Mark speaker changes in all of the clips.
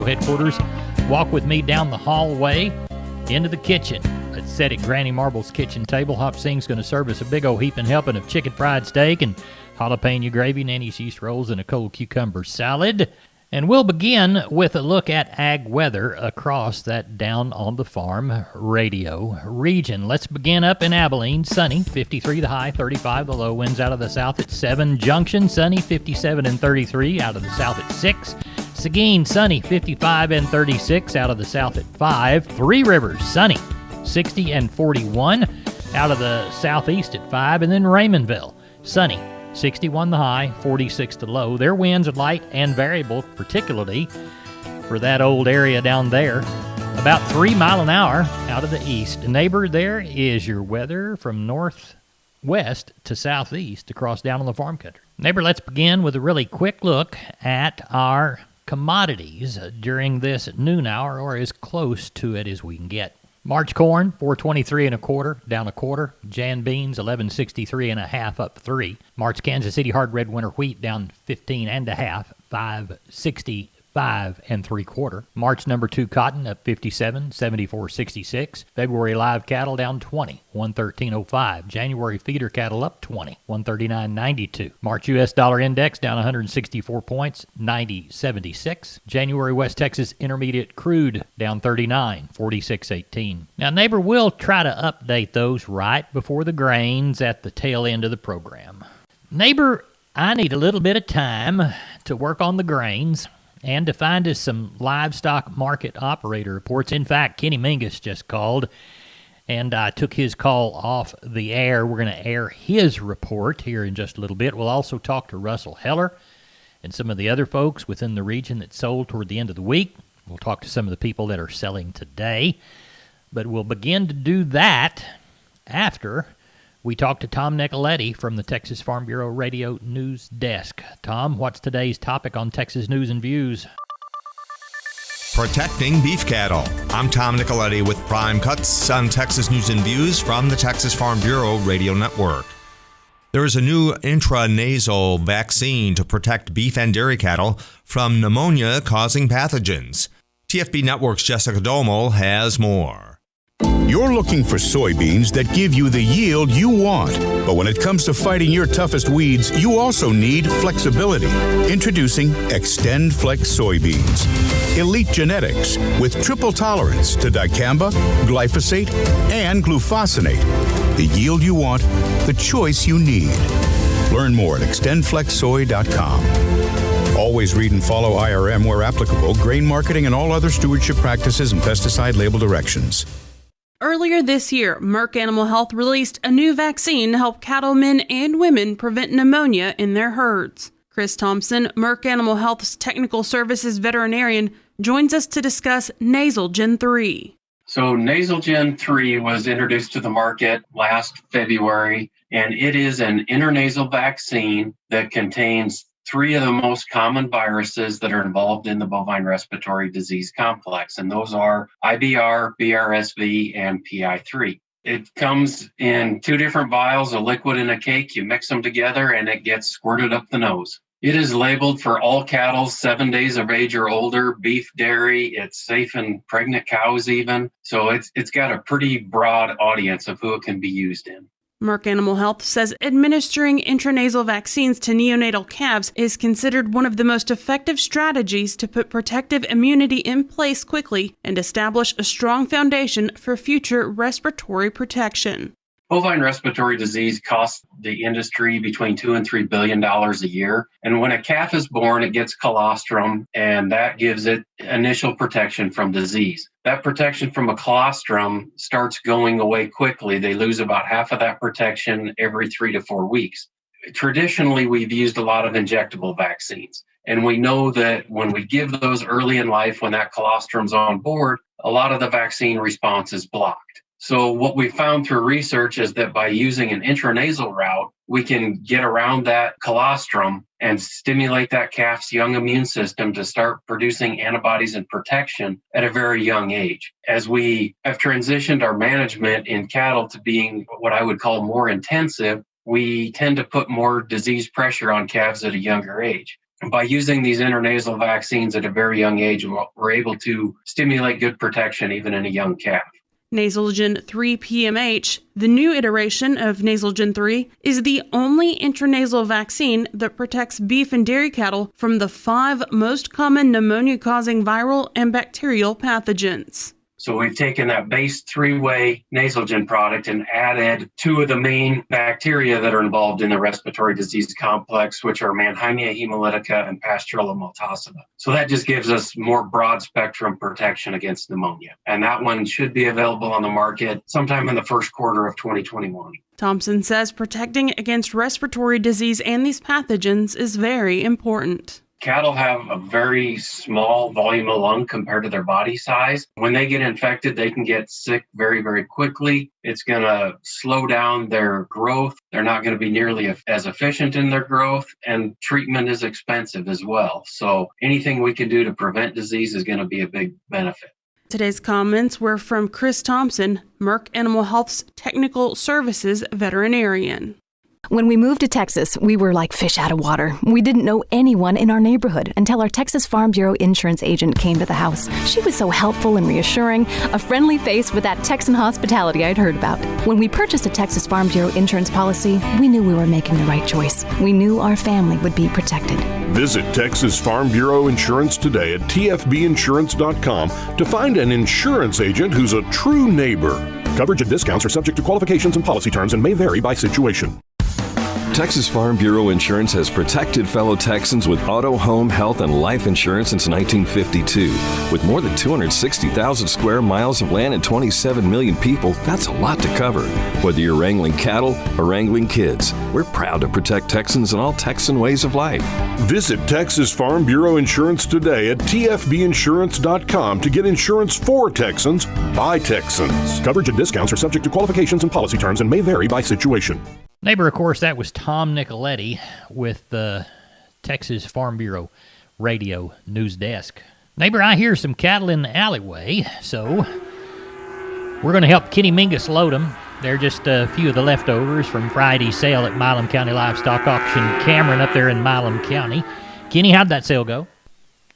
Speaker 1: headquarters. Walk with me down the hallway into the kitchen. Let's set at Granny Marble's kitchen table. Hop Sing's going to serve us a big old heaping helping of chicken fried steak and jalapeno gravy, Nanny's yeast rolls, and a cold cucumber salad. And we'll begin with a look at ag weather across that Down on the Farm radio region. Let's begin up in Abilene. Sunny, 53 the high, 35 the low. Winds out of the south at 7. Junction, sunny, 57 and 33, out of the south at 6. Seguin, sunny, 55 and 36, out of the south at 5. Three Rivers, sunny, 60 and 41, out of the southeast at 5. And then Raymondville, sunny, 61 the high, 46 the low. Their winds are light and variable, particularly for that old area down there. About 3 miles an hour out of the east. Neighbor, there is your weather from northwest to southeast across Down on the Farm country. Neighbor, let's begin with a really quick look at our commodities during this noon hour, or as close to it as we can get. March corn, 423 and a quarter, down a quarter. Jan beans, 1163 and a half, up 3. March Kansas City hard red winter wheat, down 15 and a half, 565 and 3/4. March number 2 cotton, up 57, 74.66. February live cattle down 20, 113.05. January feeder cattle up 20, 139.92. March U.S. dollar index down 164 points, 90.76. January West Texas intermediate crude down 39, 46.18. Now, neighbor, we'll try to update those right before the grains at the tail end of the program. Neighbor, I need a little bit of time to work on the grains and to find us some livestock market operator reports. In fact, Kenny Mingus just called, and I took his call off the air. We're going to air his report here in just a little bit. We'll also talk to Russell Heller and some of the other folks within the region that sold toward the end of the week. We'll talk to some of the people that are selling today. But we'll begin to do that after we talk to Tom Nicoletti from the Texas Farm Bureau Radio News Desk. Tom, what's today's topic on Texas News and Views?
Speaker 2: Protecting beef cattle. I'm Tom Nicoletti with Prime Cuts on Texas News and Views from the Texas Farm Bureau Radio Network. There is a new intranasal vaccine to protect beef and dairy cattle from pneumonia-causing pathogens. TFB Network's Jessica Domo has more.
Speaker 3: You're looking for soybeans that give you the yield you want. But when it comes to fighting your toughest weeds, you also need flexibility. Introducing Extend Flex soybeans. Elite genetics with triple tolerance to dicamba, glyphosate, and glufosinate. The yield you want, the choice you need. Learn more at extendflexsoy.com. Always read and follow IRM where applicable, grain marketing, and all other stewardship practices and pesticide label directions.
Speaker 4: Earlier this year, Merck Animal Health released a new vaccine to help cattlemen and women prevent pneumonia in their herds. Chris Thompson, Merck Animal Health's Technical Services veterinarian, joins us to discuss Nasal Gen 3.
Speaker 5: So Nasal Gen 3 was introduced to the market last February, and it is an intranasal vaccine that contains 3 of the most common viruses that are involved in the bovine respiratory disease complex, and those are IBR, BRSV, and PI3. It comes in 2 different vials, a liquid and a cake. You mix them together, and it gets squirted up the nose. It is labeled for all cattle 7 days of age or older, beef, dairy. It's safe in pregnant cows even. So it's got a pretty broad audience of who it can be used in.
Speaker 4: Merck Animal Health says administering intranasal vaccines to neonatal calves is considered one of the most effective strategies to put protective immunity in place quickly and establish a strong foundation for future respiratory protection.
Speaker 5: Bovine respiratory disease costs the industry between $2 and $3 billion a year. And when a calf is born, it gets colostrum, and that gives it initial protection from disease. That protection from a colostrum starts going away quickly. They lose about half of that protection every 3 to 4 weeks. Traditionally, we've used a lot of injectable vaccines. And we know that when we give those early in life, when that colostrum's on board, a lot of the vaccine response is blocked. So what we found through research is that by using an intranasal route, we can get around that colostrum and stimulate that calf's young immune system to start producing antibodies and protection at a very young age. As we have transitioned our management in cattle to being what I would call more intensive, we tend to put more disease pressure on calves at a younger age. By using these intranasal vaccines at a very young age, we're able to stimulate good protection even in a young calf.
Speaker 4: Nasalgen 3 PMH, the new iteration of Nasalgen 3, is the only intranasal vaccine that protects beef and dairy cattle from the 5 most common pneumonia-causing viral and bacterial pathogens.
Speaker 5: So we've taken that base 3-way Nasalgen product and added 2 of the main bacteria that are involved in the respiratory disease complex, which are Mannheimia hemolytica and Pasteurella multocida. So that just gives us more broad spectrum protection against pneumonia. And that one should be available on the market sometime in the first quarter of 2021.
Speaker 4: Thompson says protecting against respiratory disease and these pathogens is very important.
Speaker 5: Cattle have a very small volume of lung compared to their body size. When they get infected, they can get sick very, very quickly. It's going to slow down their growth. They're not going to be nearly as efficient in their growth, and treatment is expensive as well. So anything we can do to prevent disease is going to be a big benefit.
Speaker 4: Today's comments were from Chris Thompson, Merck Animal Health's Technical Services veterinarian.
Speaker 6: When we moved to Texas, we were like fish out of water. We didn't know anyone in our neighborhood until our Texas Farm Bureau insurance agent came to the house. She was so helpful and reassuring, a friendly face with that Texan hospitality I'd heard about. When we purchased a Texas Farm Bureau insurance policy, we knew we were making the right choice. We knew our family would be protected.
Speaker 7: Visit Texas Farm Bureau Insurance today at tfbinsurance.com to find an insurance agent who's a true neighbor. Coverage and discounts are subject to qualifications and policy terms and may vary by situation.
Speaker 8: Texas Farm Bureau Insurance has protected fellow Texans with auto, home, health, and life insurance since 1952. With more than 260,000 square miles of land and 27 million people, that's a lot to cover. Whether you're wrangling cattle or wrangling kids, we're proud to protect Texans and all Texan ways of life.
Speaker 7: Visit Texas Farm Bureau Insurance today at tfbinsurance.com to get insurance for Texans by Texans. Coverage and discounts are subject to qualifications and policy terms and may vary by situation.
Speaker 1: Neighbor, of course, that was Tom Nicoletti with the Texas Farm Bureau radio news desk. Neighbor, I hear some cattle in the alleyway, so we're going to help Kenny Mingus load them. They're just a few of the leftovers from Friday's sale at Milam County Livestock Auction Cameron up there in Milam County. Kenny, how'd that sale go?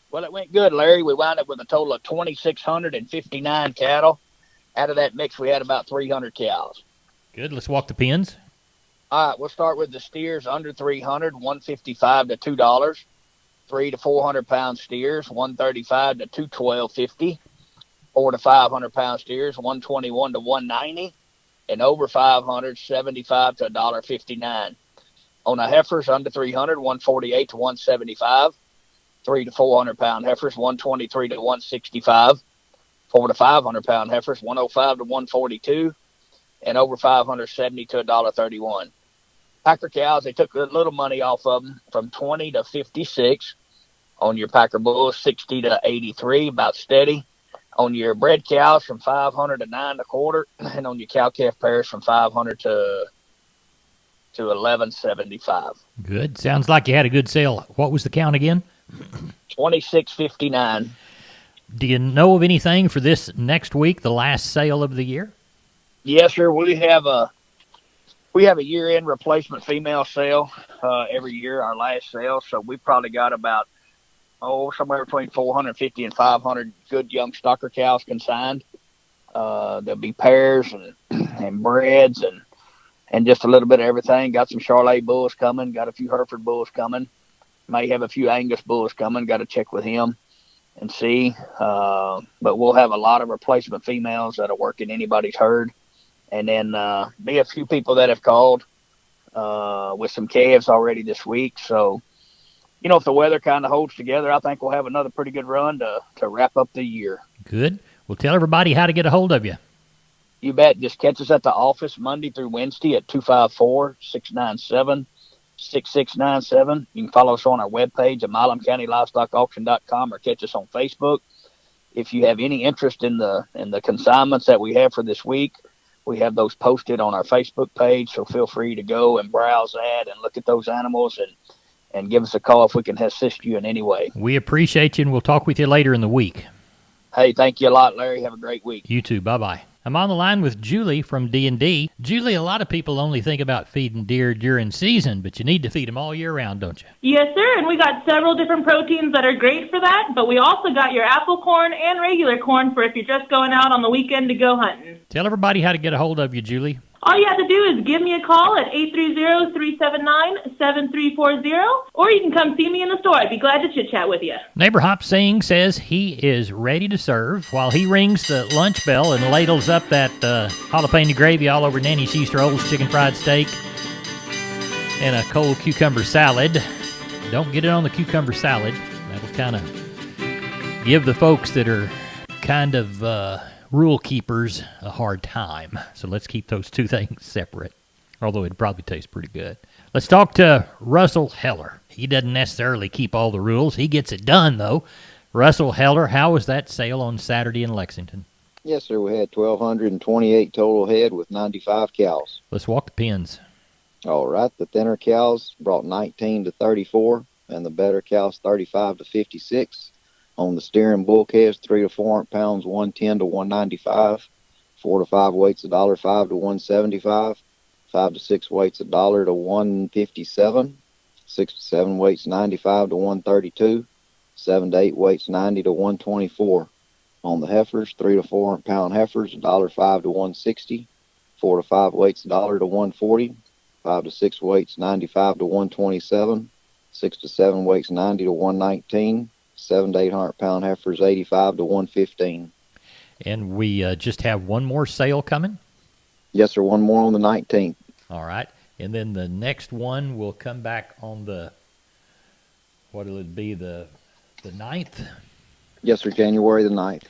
Speaker 9: Well, it went good, Larry. We wound up with a total of 2,659 cattle. Out of that mix, we had about 300 cows.
Speaker 1: Good. Let's walk the pens.
Speaker 9: All right, we'll start with the steers under 300, $155 to $2. 3 to 400 pound steers, $135 to $212.50. 4 to 500 pound steers, $121 to $190. And over 500, $75 to $1.59. On the heifers under 300, $148 to $175. 3 to 400 pound heifers, $123 to $165. 4 to 500 pound heifers, $105 to $142. And over 570 to $1.31. Packer cows, they took a little money off of them from 20 to 56. On your Packer bulls, 60 to 83, about steady. On your bred cows, from 500 to 9 1/4, and on your cow calf pairs, from 500 to 1175.
Speaker 1: Good. Sounds like you had a good sale. What was the count again?
Speaker 9: 2659.
Speaker 1: Do you know of anything for this next week, the last sale of the year?
Speaker 9: Yes, sir. We have a year-end replacement female sale every year, our last sale. So we probably got about somewhere between 450 and 500 good young stocker cows consigned. There'll be pairs and breds and just a little bit of everything. Got some Charolais bulls coming. Got a few Hereford bulls coming. May have a few Angus bulls coming. Got to check with him and see. But we'll have a lot of replacement females that'll work in anybody's herd. And then be a few people that have called with some calves already this week. So, if the weather kind of holds together, I think we'll have another pretty good run to wrap up the year.
Speaker 1: Good. Well, tell everybody how to get a hold of you.
Speaker 9: You bet. Just catch us at the office Monday through Wednesday at 254-697-6697. You can follow us on our webpage at MilamCountyLivestockAuction.com or catch us on Facebook. If you have any interest in the consignments that we have for this week, we have those posted on our Facebook page, so feel free to go and browse that and look at those animals and give us a call if we can assist you in any way.
Speaker 1: We appreciate you, and we'll talk with you later in the week.
Speaker 9: Hey, thank you a lot, Larry. Have a great week.
Speaker 1: You too. Bye-bye. I'm on the line with Julie from D&D. Julie, a lot of people only think about feeding deer during season, but you need to feed them all year round, don't you?
Speaker 10: Yes, sir, and we got several different proteins that are great for that, but we also got your apple corn and regular corn for if you're just going out on the weekend to go hunting.
Speaker 1: Tell everybody how to get a hold of you, Julie.
Speaker 10: All you have to do is give me a call at 830-379-7340, or you can come see me in the store. I'd be glad to chit-chat with you.
Speaker 1: Neighbor Hop Singh says he is ready to serve while he rings the lunch bell and ladles up that jalapeno gravy all over Nanny She's Rolls, chicken fried steak, and a cold cucumber salad. Don't get it on the cucumber salad. That'll kind of give the folks that are kind of rule keepers a hard time. So let's keep those two things separate, although it'd probably taste pretty good. Let's talk to Russell Heller. He doesn't necessarily keep all the rules. He gets it done, though. Russell Heller, how was that sale on Saturday in Lexington?
Speaker 11: Yes, sir. We had 1,228 total head with 95 cows.
Speaker 1: Let's walk the pens.
Speaker 11: All right. The thinner cows brought 19 to 34, and the better cows 35 to 56. On the steering bull calves, 3 to 400 pounds, 110 to 195. 4 to 5 weights, $1.05 to 175. 5 to 6 weights, $1 to 157. 6 to 7 weights, 95 to 132. 7 to 8 weights, 90 to 124. On the heifers, 3 to 400 pound heifers, $1.05 to 160. 4 to 5 weights, $1 to 140. 5 to 6 weights, 95 to 127. 6 to 7 weights, 90 to 119. 7 to 800 pound heifers, 85 to 115.
Speaker 1: And we just have one more sale coming?
Speaker 11: Yes, sir. One more on the 19th.
Speaker 1: All right. And then the next one will come back on the, what will it be, the 9th?
Speaker 11: Yes, sir. January the 9th.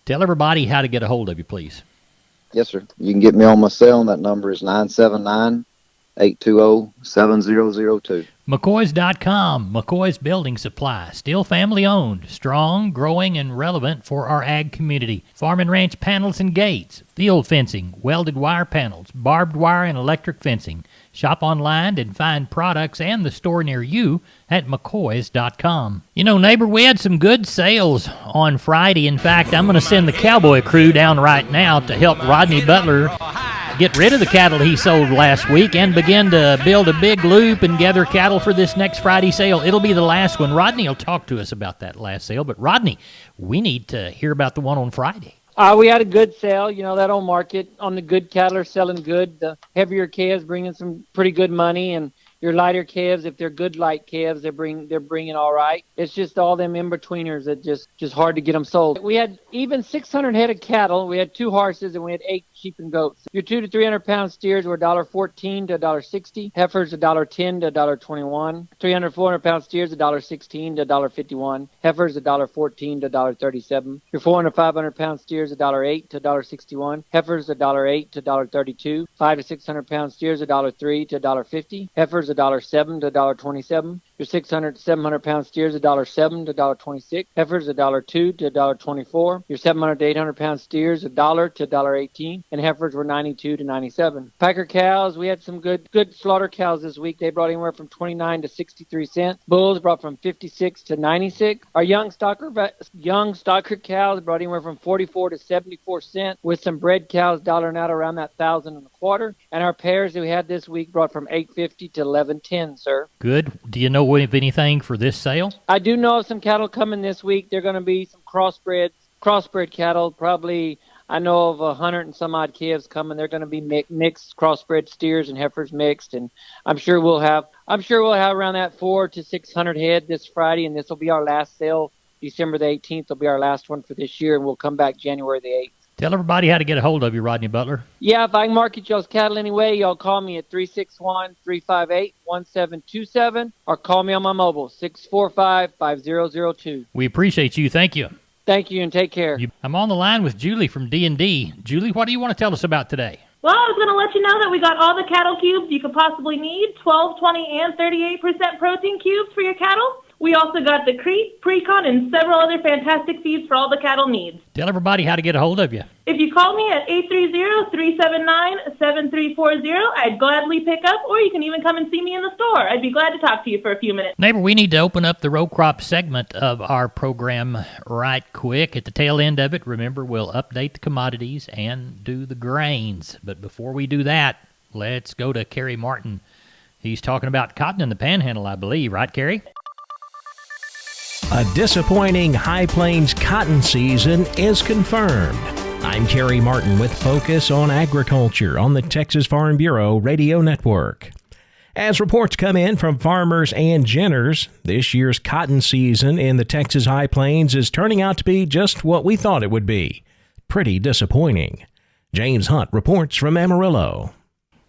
Speaker 1: Tell everybody how to get a hold of you, please.
Speaker 11: Yes, sir. You can get me on my cell, and that number is 979-820-7002.
Speaker 1: McCoys.com, McCoy's Building Supply. Still family owned, strong, growing, and relevant for our ag community. Farm and ranch panels and gates, field fencing, welded wire panels, barbed wire, and electric fencing. Shop online and find products and the store near you at McCoys.com. You know, neighbor, we had some good sales on Friday. In fact, I'm going to send the cowboy crew down right now to help Rodney Butler get rid of the cattle he sold last week and begin to build a big loop and gather cattle for this next Friday sale. It'll be the last one. Rodney will talk to us about that last sale. But, Rodney, we need to hear about the one on Friday.
Speaker 12: We had a good sale. You know, that old market on the good cattle are selling good. The heavier calves bringing some pretty good money, and your lighter calves, if they're good light calves, they're bringing all right. It's just all them in-betweeners that just hard to get them sold. We had even 600 head of cattle. We had 2 horses, and we had 8 sheep and goats. Your 2 to 300 pound steers were $1.14 to $1.60. Heifers $1.10 to $1.21. 300 400 pound steers $1.16 to $1.51. Heifers $1.14 to $1.37. Your 400 500 pound steers $1.08 to $1.61. Heifers $1.08 to $1.32. 5 to 600 pound steers $1.03 to $1.50. Heifers $1.07 to $1.27. Your 600 to 700 pound steers $1.07 to $1.26. Heifers $1.02 to $1.24. Your 700 to 800 pound steers $1 to $1.18, and heifers were 92 to 97. Packer cows, we had some good slaughter cows this week. They brought anywhere from 29 to 63 cents. Bulls brought from 56 to 96. Our young stocker cows brought anywhere from 44 to 74 cents, with some bred cows dollaring out around that 1,025. And our pairs that we had this week brought from 850 to 1110, sir.
Speaker 1: Good. Do you know of anything for this sale?
Speaker 12: I do know of some cattle coming this week. They're going to be some crossbred cattle. Probably, I know of 100 and some odd calves coming. They're going to be mixed crossbred steers and heifers mixed, and I'm sure we'll have around that 400 to 600 head this Friday, and this will be our last sale. December the 18th will be our last one for this year, and we'll come back January the 8th.
Speaker 1: Tell everybody how to get a hold of you, Rodney Butler.
Speaker 12: Yeah, if I can market y'all's cattle anyway, y'all call me at 361-358-1727 or call me on my mobile, 645-5002.
Speaker 1: We appreciate you. Thank you.
Speaker 12: Thank you, and take care.
Speaker 1: I'm on the line with Julie from D&D. Julie, what do you want to tell us about today?
Speaker 10: Well, I was going to let you know that we got all the cattle cubes you could possibly need, 12, 20, and 38% protein cubes for your cattle. We also got the Crete, Precon, and several other fantastic feeds for all the cattle needs.
Speaker 1: Tell everybody how to get a hold of you.
Speaker 10: If you call me at 830-379-7340, I'd gladly pick up, or you can even come and see me in the store. I'd be glad to talk to you for a few minutes.
Speaker 1: Neighbor, we need to open up the row crop segment of our program right quick. At the tail end of it, remember, we'll update the commodities and do the grains. But before we do that, let's go to Kerry Martin. He's talking about cotton in the Panhandle, I believe. Right, Kerry?
Speaker 13: A disappointing High Plains cotton season is confirmed. I'm Kerry Martin with Focus on Agriculture on the Texas Farm Bureau Radio Network. As reports come in from farmers and ginners, this year's cotton season in the Texas High Plains is turning out to be just what we thought it would be. Pretty disappointing. James Hunt reports from Amarillo.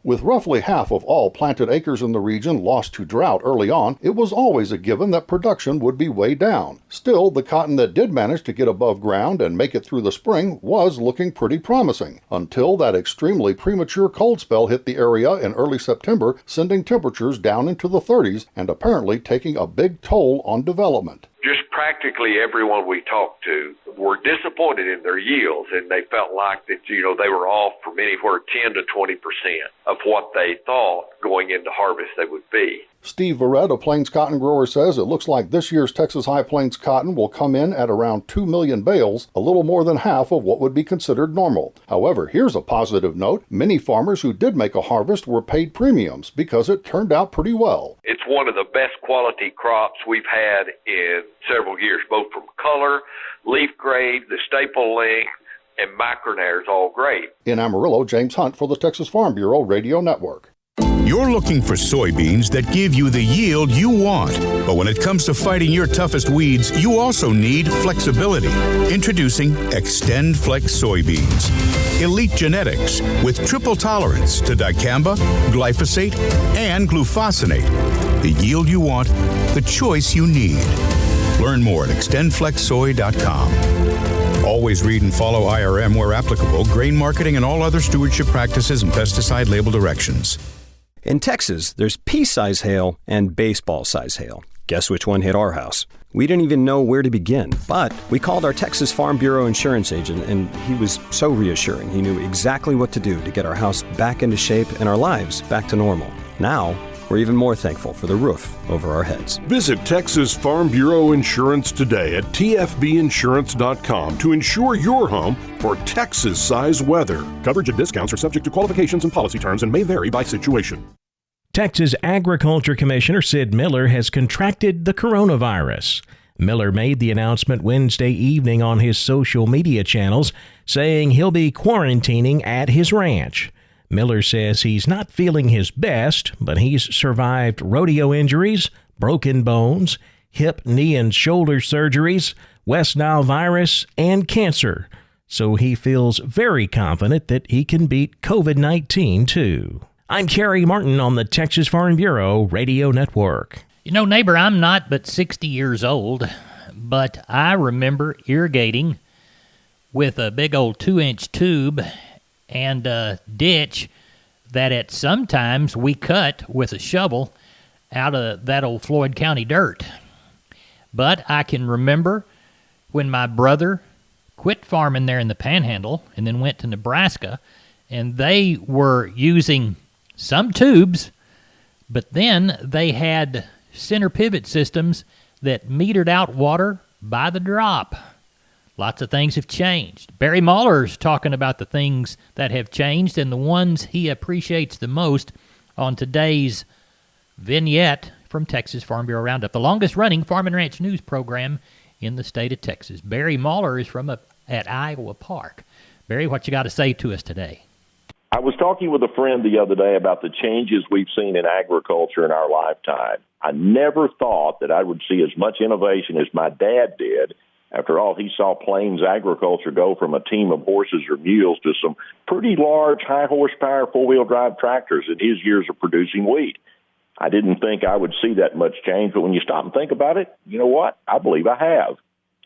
Speaker 14: With roughly half of all planted acres in the region lost to drought early on, it was always a given that production would be way down. Still, the cotton that did manage to get above ground and make it through the spring was looking pretty promising, until that extremely premature cold spell hit the area in early September, sending temperatures down into the 30s and apparently taking a big toll on development.
Speaker 15: Just practically everyone we talked to were disappointed in their yields, and they felt like that, they were off from anywhere 10 to 20% of what they thought going into harvest they would be.
Speaker 14: Steve Verrett, a Plains cotton grower, says it looks like this year's Texas High Plains cotton will come in at around 2 million bales, a little more than half of what would be considered normal. However, here's a positive note. Many farmers who did make a harvest were paid premiums because it turned out pretty well.
Speaker 15: It's one of the best quality crops we've had in several years, both from color, leaf grade, the staple length, and micronair is all great.
Speaker 14: In Amarillo, James Hunt for the Texas Farm Bureau Radio Network.
Speaker 3: You're looking for soybeans that give you the yield you want. But when it comes to fighting your toughest weeds, you also need flexibility. Introducing Extend Flex soybeans. Elite genetics with triple tolerance to dicamba, glyphosate, and glufosinate. The yield you want, the choice you need. Learn more at extendflexsoy.com. Always read and follow IRM where applicable, grain marketing, and all other stewardship practices and pesticide label directions.
Speaker 16: In Texas, there's pea-size hail and baseball-size hail. Guess which one hit our house? We didn't even know where to begin, but we called our Texas Farm Bureau insurance agent, and he was so reassuring. He knew exactly what to do to get our house back into shape and our lives back to normal. Now, we're even more thankful for the roof over our heads.
Speaker 7: Visit Texas Farm Bureau Insurance today at tfbinsurance.com to insure your home for Texas-size weather. Coverage and discounts are subject to qualifications and policy terms and may vary by situation.
Speaker 13: Texas Agriculture Commissioner Sid Miller has contracted the coronavirus. Miller made the announcement Wednesday evening on his social media channels, saying he'll be quarantining at his ranch. Miller says he's not feeling his best, but he's survived rodeo injuries, broken bones, hip, knee, and shoulder surgeries, West Nile virus, and cancer. So he feels very confident that he can beat COVID-19 too. I'm Kerry Martin on the Texas Farm Bureau Radio Network.
Speaker 1: Neighbor, I'm not but 60 years old, but I remember irrigating with a big old 2-inch tube and a ditch that at sometimes we cut with a shovel out of that old Floyd County dirt. But I can remember when my brother quit farming there in the Panhandle and then went to Nebraska, and they were using some tubes, but then they had center pivot systems that metered out water by the drop. Lots of things have changed. Barry Mahler's talking about the things that have changed and the ones he appreciates the most on today's vignette from Texas Farm Bureau Roundup, the longest-running farm and ranch news program in the state of Texas. Barry Mahler is from at Iowa Park. Barry, what you got to say to us today?
Speaker 17: I was talking with a friend the other day about the changes we've seen in agriculture in our lifetime. I never thought that I would see as much innovation as my dad did. After all, he saw Plains agriculture go from a team of horses or mules to some pretty large, high-horsepower, four-wheel drive tractors in his years of producing wheat. I didn't think I would see that much change, but when you stop and think about it, you know what? I believe I have.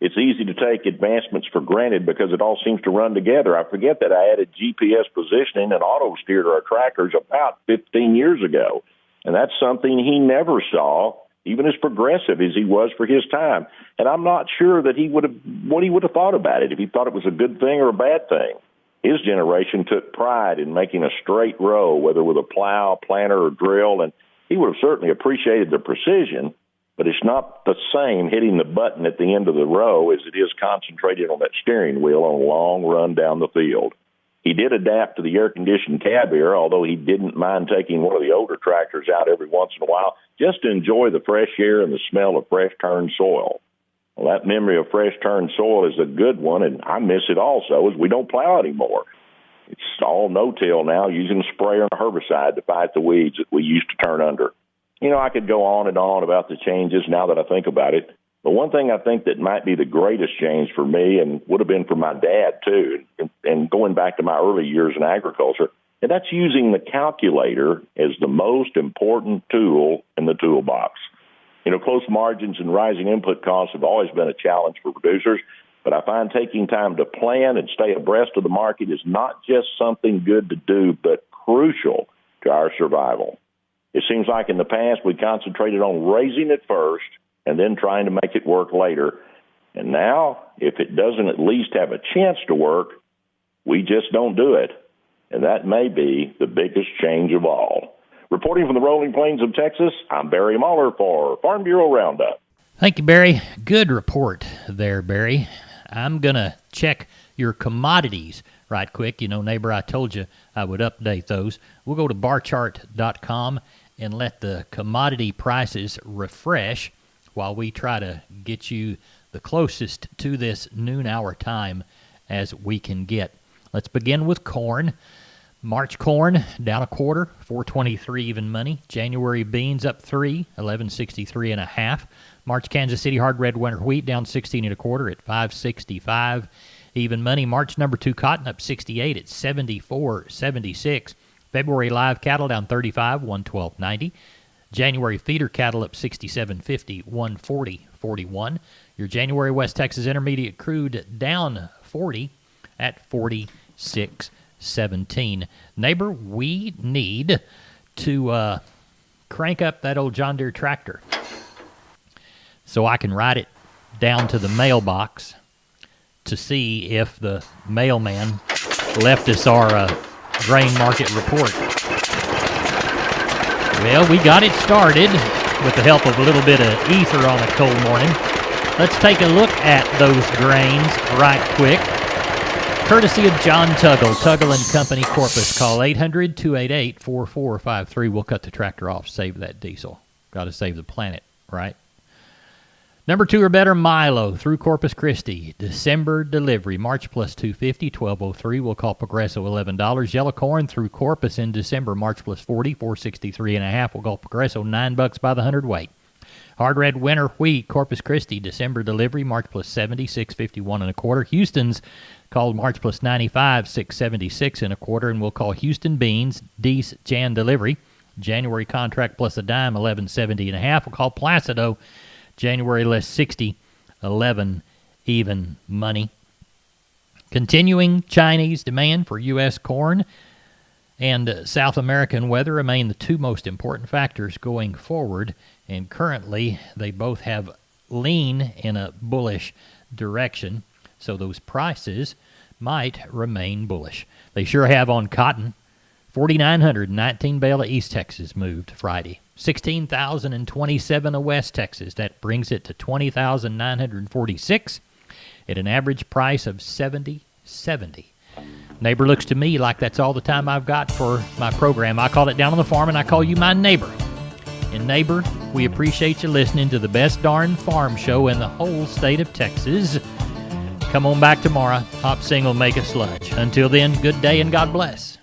Speaker 17: It's easy to take advancements for granted because it all seems to run together. I forget that I added GPS positioning and auto steer to our tractors about 15 years ago, and that's something he never saw even as progressive as he was for his time. And I'm not sure that he would have thought about it, if he thought it was a good thing or a bad thing. His generation took pride in making a straight row, whether with a plow, planter, or drill, and he would have certainly appreciated the precision, but it's not the same hitting the button at the end of the row as it is concentrating on that steering wheel on a long run down the field. He did adapt to the air-conditioned cab era, although he didn't mind taking one of the older tractors out every once in a while just to enjoy the fresh air and the smell of fresh-turned soil. Well, that memory of fresh-turned soil is a good one, and I miss it also, as we don't plow anymore. It's all no-till now, using a sprayer and a herbicide to fight the weeds that we used to turn under. You know, I could go on and on about the changes now that I think about it. But one thing I think that might be the greatest change for me, and would have been for my dad too, and going back to my early years in agriculture, and that's using the calculator as the most important tool in the toolbox. You know, close margins and rising input costs have always been a challenge for producers, but I find taking time to plan and stay abreast of the market is not just something good to do, but crucial to our survival. It seems like in the past we concentrated on raising it first and then trying to make it work later. And now, if it doesn't at least have a chance to work, we just don't do it. And that may be the biggest change of all. Reporting from the rolling plains of Texas, I'm Barry Mahler for Farm Bureau Roundup.
Speaker 1: Thank you, Barry. Good report there, Barry. I'm going to check your commodities right quick. You know, neighbor, I told you I would update those. We'll go to barchart.com and let the commodity prices refresh while we try to get you the closest to this noon hour time as we can get. Let's begin with corn. March corn down a quarter, $4.23 even money. January beans up 3, $11.63 and a half. March Kansas City hard red winter wheat down 16 and a quarter at $5.65 even money. March number 2 cotton up 68 at $74.76. February live cattle down 35, $112.90. January feeder cattle up 67.50, $140.41. Your January West Texas Intermediate crude down 40 at 46.17. Neighbor, we need to crank up that old John Deere tractor so I can ride it down to the mailbox to see if the mailman left us our grain market report. Well, we got it started with the help of a little bit of ether on a cold morning. Let's take a look at those grains right quick. Courtesy of John Tuggle, Tuggle & Company, Corpus. Call 800-288-4453. We'll cut the tractor off, save that diesel. Got to save the planet, right? Number 2 or better, Milo through Corpus Christi. December delivery, March plus 250, 1203. We'll call Progresso $11. Yellow corn through Corpus in December, March plus 40, 463 and a half. We'll call Progresso $9 by the hundredweight. Hard red winter wheat, Corpus Christi, December delivery, March plus 70, 651 and a quarter. Houston's called March plus 95, 676 and a quarter. And we'll call Houston beans, Dees Jan delivery. January contract plus a dime, 1170 and a half. We'll call Placido January less 60, 11 even money. Continuing Chinese demand for U.S. corn and South American weather remain the two most important factors going forward, and currently they both have lean in a bullish direction, so those prices might remain bullish. They sure have on cotton. 4,919 bale of East Texas moved Friday. 16,027 of West Texas. That brings it to 20,946 at an average price of $70.70. Neighbor looks to me like that's all the time I've got for my program. I call it Down on the Farm, and I call you my neighbor. And neighbor, we appreciate you listening to the best darn farm show in the whole state of Texas. Come on back tomorrow. Hop Sing will make a sludge. Until then, good day and God bless.